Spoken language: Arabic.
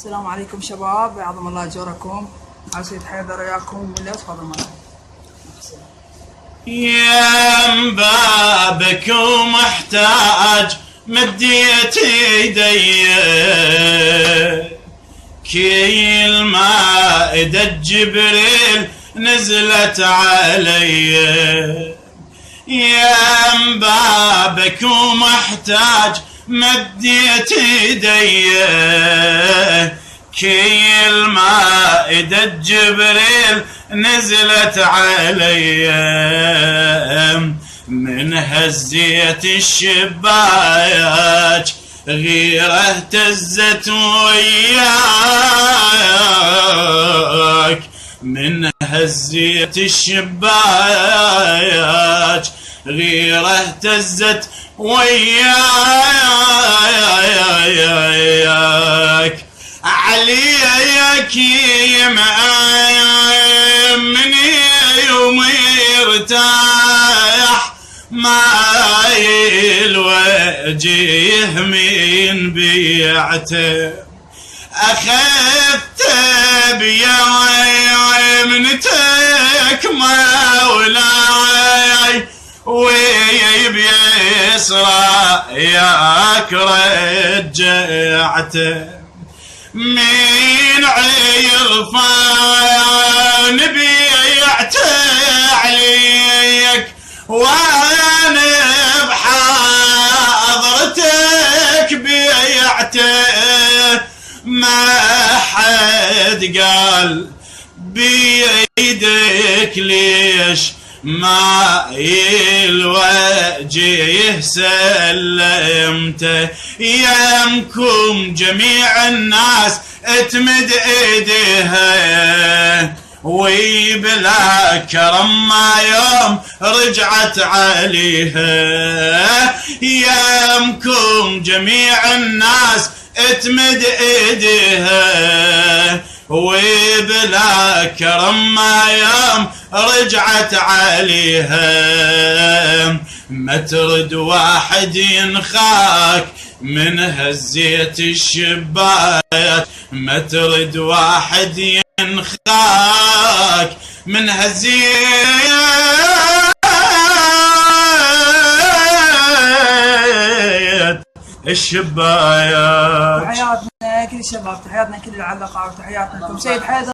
السلام عليكم شباب، عظم الله اجوركم. على سيد حيدر وياكم ولا تفضل معنا. يم بابك ومحتاج مديت ايدي كل مائدة جبريل نزلت علي. يم بابك ومحتاج مديت ايدي كل مائدة جبريل نزلت علي. من هزيت الشباك غيره اهتزت وياك. من هزيت الشباك غيره اهتزت وياك. عليك يمأمني ومرتاح مايل وجيه من بيعته. أخذت بيمنتك مولاي وبيسرى ياك رجعته. من عرفان بيعته عليك وانا بحضرتك بيعته. ما حد قال بيدك ليش ما الوجه سلمته. يمكم جميع الناس اتمد ايديها ويبلا كرم ما يوم رجعت عليها. يمكم جميع الناس اتمد ايديها وبلا كرم ما يوم رجعت عليها. ما ترد واحد ينخاك من هزيت الشباك. ما ترد واحد ينخاك من هزيت الشباك. تحياتنا كل الشباب، تحياتنا كل العلاقات، وتحياتنا لكم سيد حيدر.